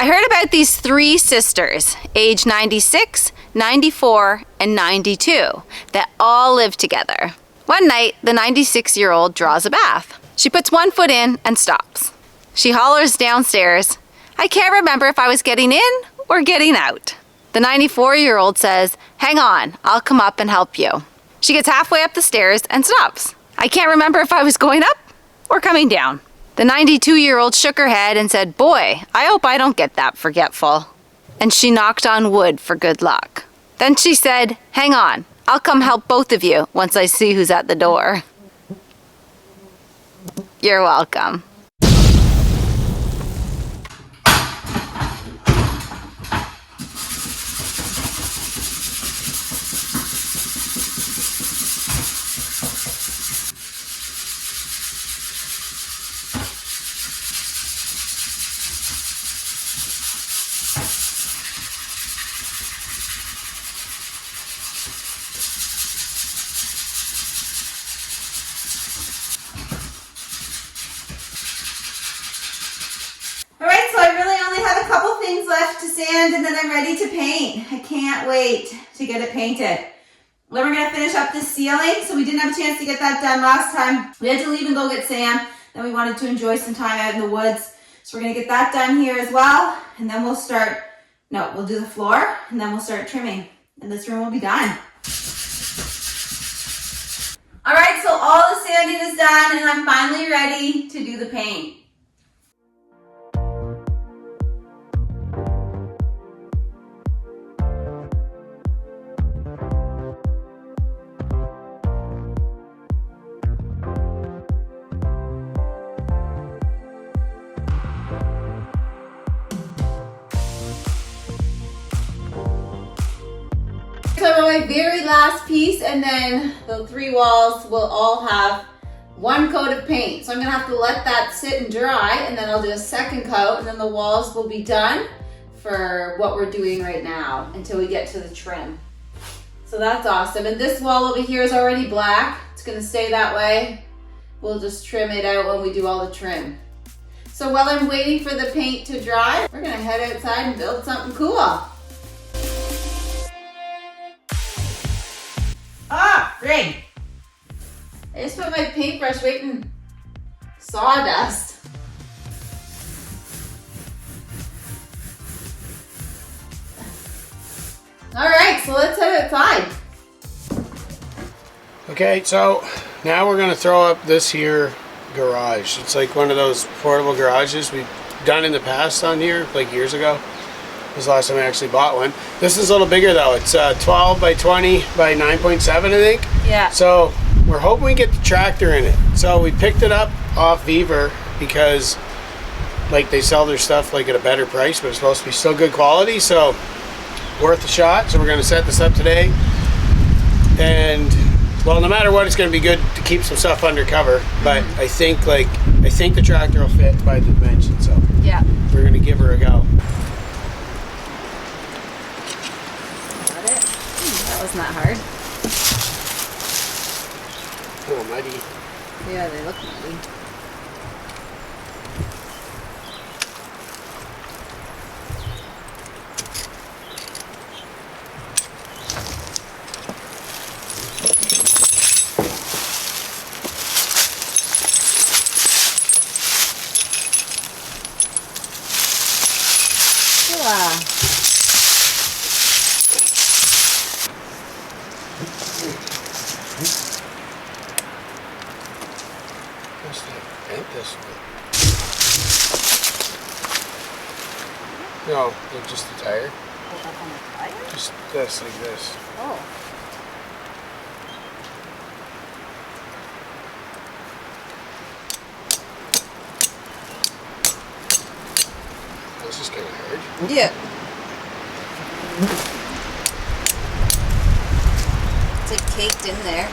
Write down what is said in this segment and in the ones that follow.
I heard about these three sisters, age 96, 94, and 92, that all live together. One night, the 96-year-old draws a bath. She puts one foot in and stops. She hollers downstairs, "I can't remember if I was getting in or getting out." The 94-year-old says, "Hang on, I'll come up and help you." She gets halfway up the stairs and stops. "I can't remember if I was going up or coming down." The 92-year-old shook her head and said, "Boy, I hope I don't get that forgetful." And she knocked on wood for good luck. Then she said, "Hang on, I'll come help both of you once I see who's at the door." You're welcome. Alright, so I really only have a couple things left to sand and then I'm ready to paint. I can't wait to get it painted. Then we're going to finish up this ceiling. So we didn't have a chance to get that done last time. We had to leave and go get sand. Then we wanted to enjoy some time out in the woods. So we're going to get that done here as well. And then we'll do the floor and then we'll start trimming. And this room will be done. Alright, so all the sanding is done and I'm finally ready to do the paint. So my very last piece, and then the three walls will all have one coat of paint. So I'm gonna have to let that sit and dry, and then I'll do a second coat, and then the walls will be done for what we're doing right now until we get to the trim. So that's awesome. And this wall over here is already black. It's gonna stay that way. We'll just trim it out when we do all the trim. So while I'm waiting for the paint to dry, we're gonna head outside and build something cool. Ah, ring. I just put my paintbrush right in sawdust. All right, so let's head outside. Okay, so now we're gonna throw up this here garage. It's like one of those portable garages we've done in the past on here, like years ago. This is the last time I actually bought one. This is a little bigger though. It's 12 by 20 by 9.7, I think. Yeah. So we're hoping we get the tractor in it. So we picked it up off Beaver because like they sell their stuff like at a better price, but it's supposed to be still good quality. So worth a shot. So we're gonna set this up today. And well, no matter what, it's gonna be good to keep some stuff undercover. But I think the tractor will fit by the dimensions. So yeah, we're gonna give her a go. that wasn't that hard. Oh, muddy. Yeah, they look muddy. No, just the tire. Just this, like this. Oh. This is kind of hard. Yeah. It's like caked in there.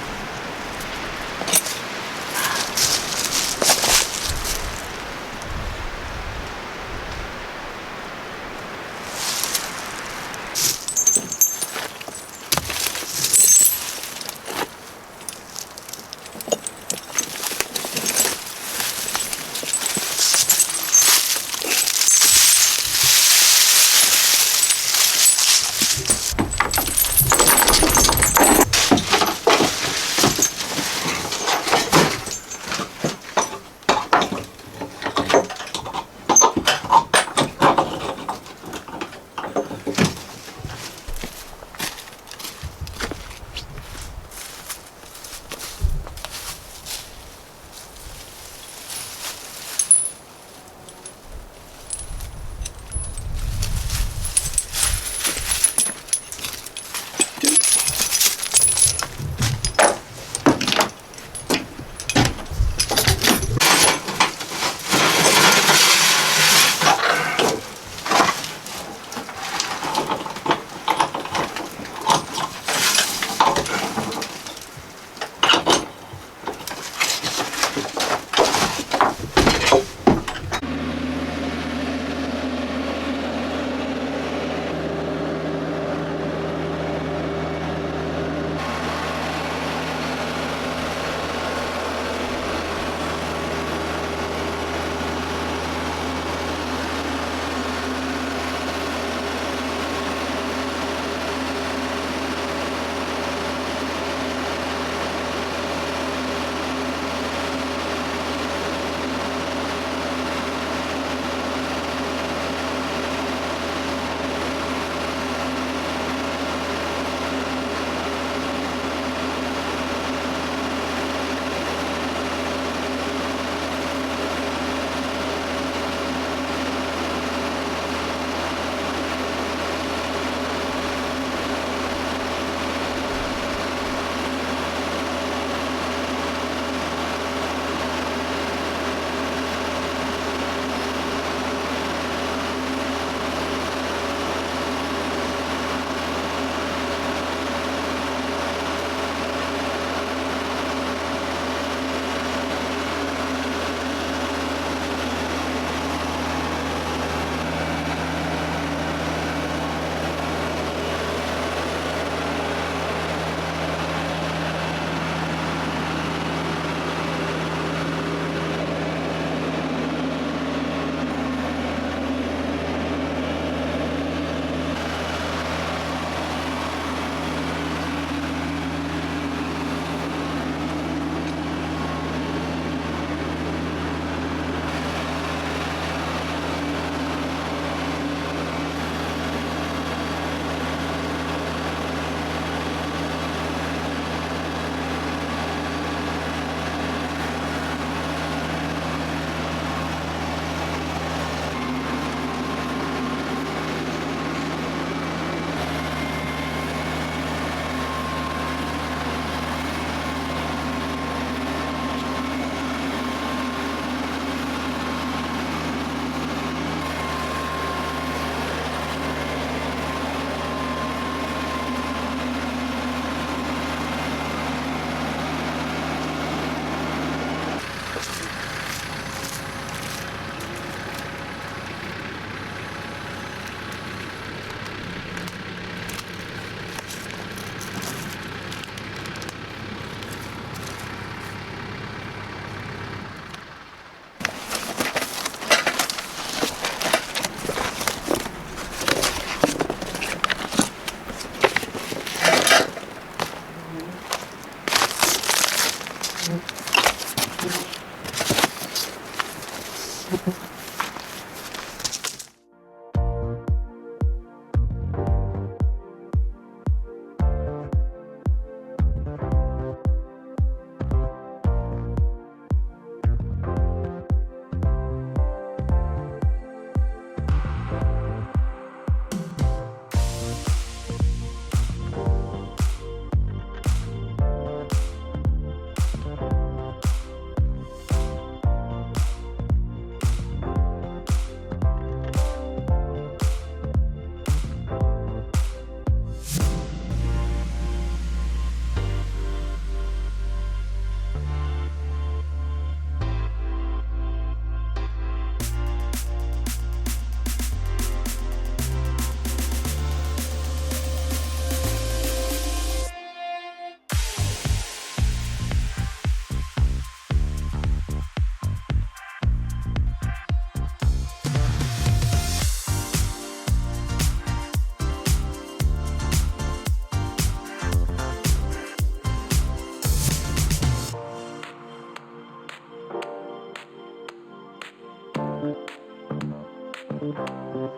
So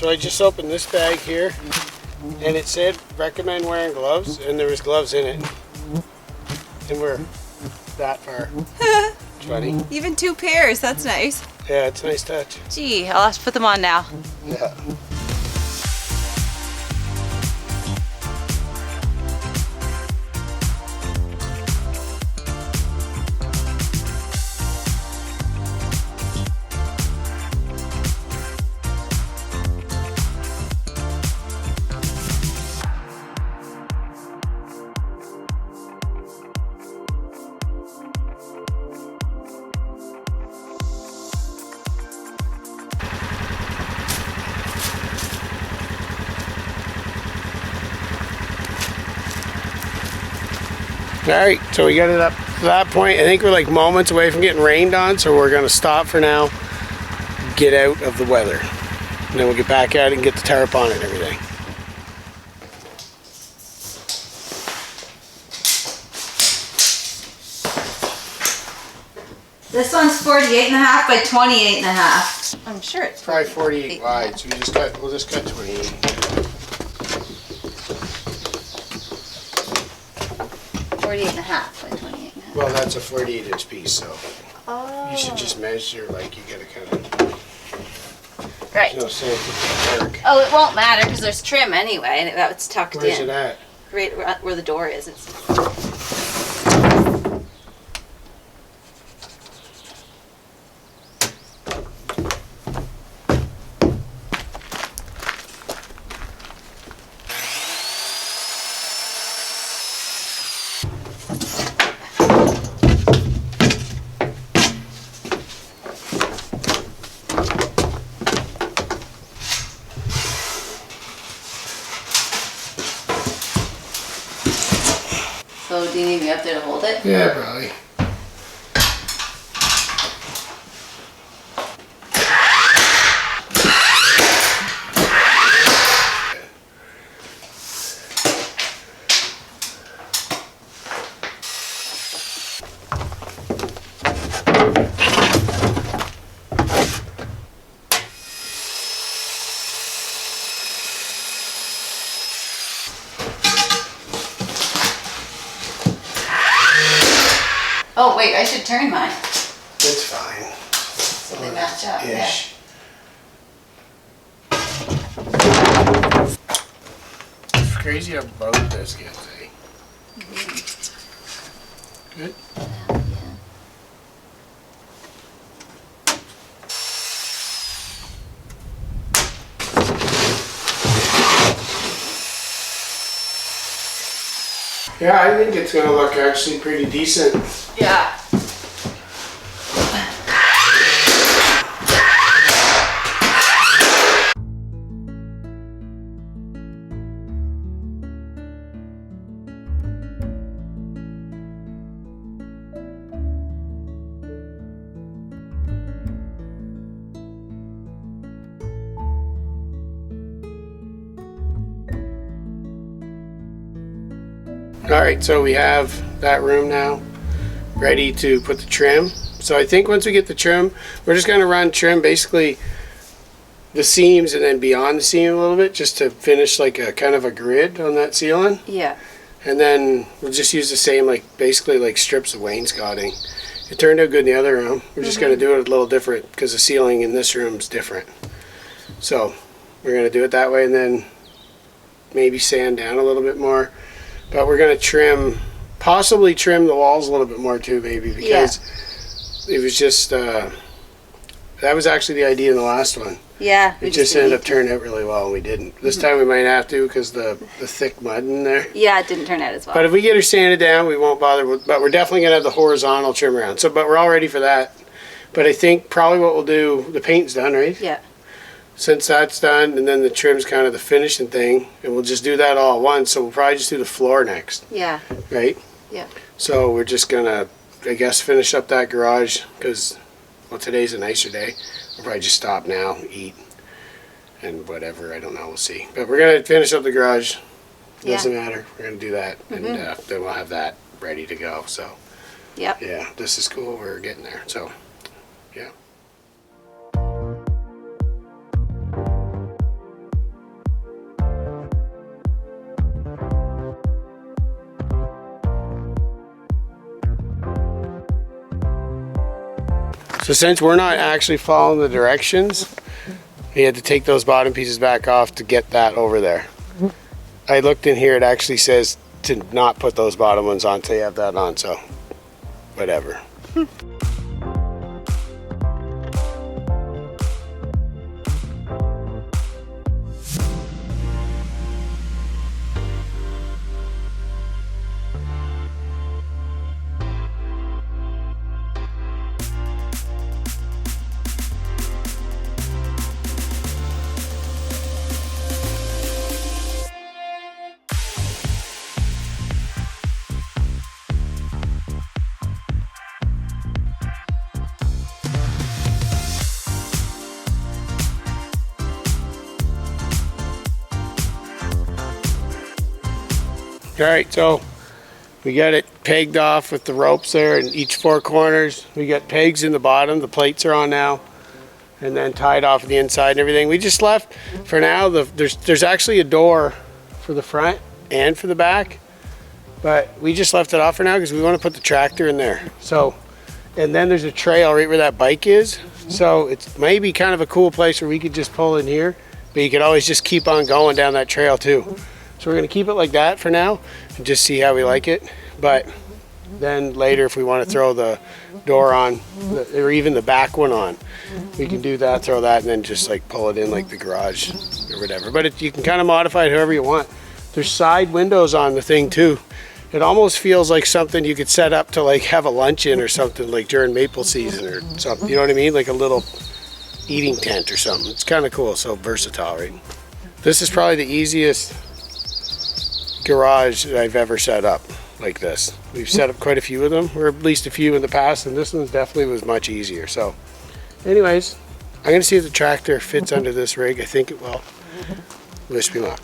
I just opened this bag here, and it said recommend wearing gloves, and there was gloves in it. And we're that far. 20. Even 2 pairs, that's nice. Yeah, it's a nice touch. Gee, I'll have to put them on now. Yeah. Alright, so we got it up to that point. I think we're like moments away from getting rained on, so we're going to stop for now, get out of the weather. And then we'll get back at it and get the tarp on it and everything. This one's 48.5 by 28.5. I'm sure it's Probably 48 wide, so we'll just cut 28. 48.5 by 28.5. Well, that's a 48-inch piece, so Oh. you should just measure like you gotta kind of, Right. you know, say it's the dark. Oh, it won't matter because there's trim anyway, and it's tucked Where's in. it at? Right where the door is. It's... So do you need me up there to hold it? Yeah, probably. Oh wait, I should turn mine It's fine. so they match up. Yeah. Ish. It's crazy how bowed this gets, eh? Good? Yeah, I think it's gonna look actually pretty decent. Yeah. Alright, so we have that room now ready to put the trim. So I think once we get the trim, we're just going to run trim basically the seams and then beyond the seam a little bit just to finish like a kind of a grid on that ceiling. Yeah. And then we'll just use the same like basically like strips of wainscoting. It turned out good in the other room. We're just going to do it a little different because the ceiling in this room is different. So we're going to do it that way and then maybe sand down a little bit more. But we're going to trim, possibly trim the walls a little bit more too, maybe, because it was just, that was actually the idea in the last one. Yeah. It just ended up turning out really well and we didn't. This time we might have to because the thick mud in there. Yeah, it didn't turn out as well. But if we get her sanded down, we won't bother with, but we're definitely going to have the horizontal trim around. So, but we're all ready for that. But I think probably what we'll do, the paint's done, right? Yeah. since that's done, and then the trim's kind of the finishing thing, and we'll just do that all at once. So we'll probably just do the floor next. Yeah. Right? Yeah. So we're just gonna, I guess, finish up that garage because, well, today's a nicer day. We'll probably just stop now, eat, and whatever. I don't know. We'll see. But we're gonna finish up the garage. Doesn't matter. We're gonna do that, and then we'll have that ready to go. So. Yep. Yeah, this is cool. We're getting there. So, yeah. So since we're not actually following the directions, we had to take those bottom pieces back off to get that over there. I looked in here, it actually says to not put those bottom ones on until you have that on, so whatever. All right, so we got it pegged off with the ropes there in each four corners. We got pegs in the bottom, the plates are on now, and then tied off the inside and everything. We just left, for now, there's actually a door for the front and for the back, but we just left it off for now because we want to put the tractor in there. So, and then there's a trail right where that bike is. So it's maybe kind of a cool place where we could just pull in here, but you could always just keep on going down that trail too. So we're gonna keep it like that for now and just see how we like it. But then later, if we want to throw the door on, or even the back one on, we can do that, throw that, and then just like pull it in like the garage or whatever. But you can kind of modify it however you want. There's side windows on the thing too. It almost feels like something you could set up to like have a lunch in or something, like during maple season or something. You know what I mean? Like a little eating tent or something. It's kind of cool, so versatile, right? This is probably the easiest garage that I've ever set up like this. We've set up quite a few of them, or at least a few in the past, and this one definitely was much easier. So anyways, I'm gonna see if the tractor fits under this rig. I think it will. Wish me luck.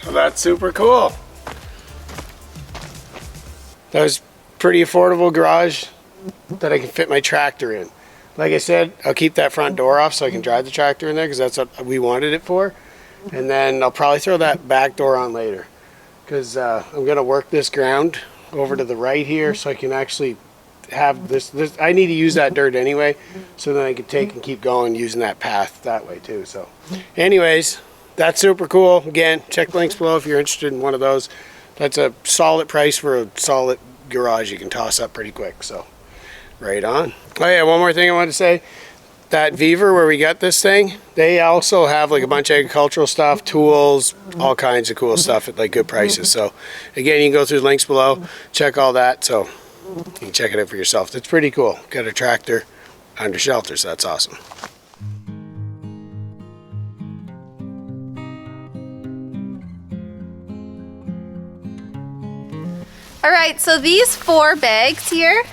So that's super cool. That was pretty affordable garage that I can fit my tractor in. Like I said, I'll keep that front door off so I can drive the tractor in there because that's what we wanted it for. And then I'll probably throw that back door on later because I'm going to work this ground over to the right here so I can actually have this. I need to use that dirt anyway, so then I can take and keep going using that path that way too. So anyways, that's super cool. Again, check the links below if you're interested in one of those. That's a solid price for a solid garage you can toss up pretty quick. So right on. Oh yeah, one more thing I wanted to say. That Beaver where we got this thing, they also have like a bunch of agricultural stuff, tools, all kinds of cool stuff at like good prices. So again, you can go through the links below, check all that. So you can check it out for yourself. It's pretty cool. Got a tractor under shelter, so that's awesome. All right, so these 4 bags here,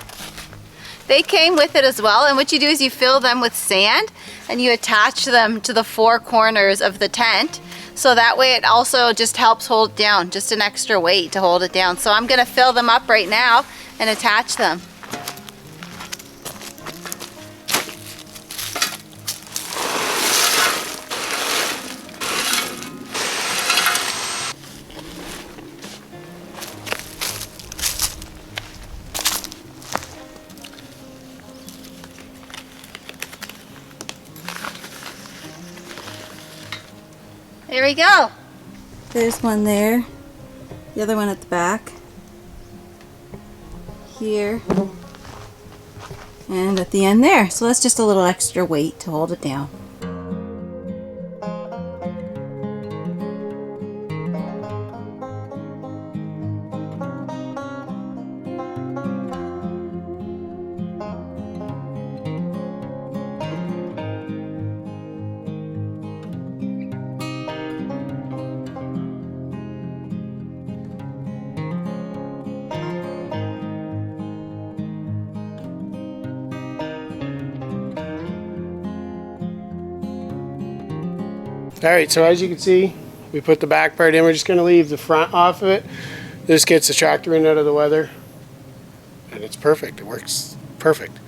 they came with it as well. And what you do is you fill them with sand and you attach them to the 4 corners of the tent. So that way it also just helps hold it down, just an extra weight to hold it down. So I'm gonna fill them up right now and attach them. There we go. There's one there. The other one at the back. Here. And at the end there. So that's just a little extra weight to hold it down. Alright, so as you can see, we put the back part in. We're just going to leave the front off of it. This gets the tractor in out of the weather. And it's perfect. It works perfect.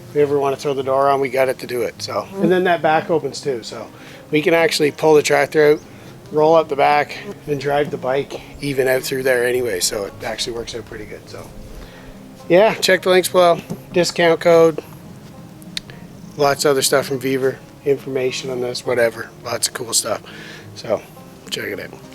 If we ever want to throw the door on, we got it to do it. So, and then that back opens too. So we can actually pull the tractor out, roll up the back, and drive the bike even out through there anyway. So it actually works out pretty good. So yeah, check the links below. Discount code. Lots of other stuff from Beaver. Information on this, whatever. Lots of cool stuff. So check it out.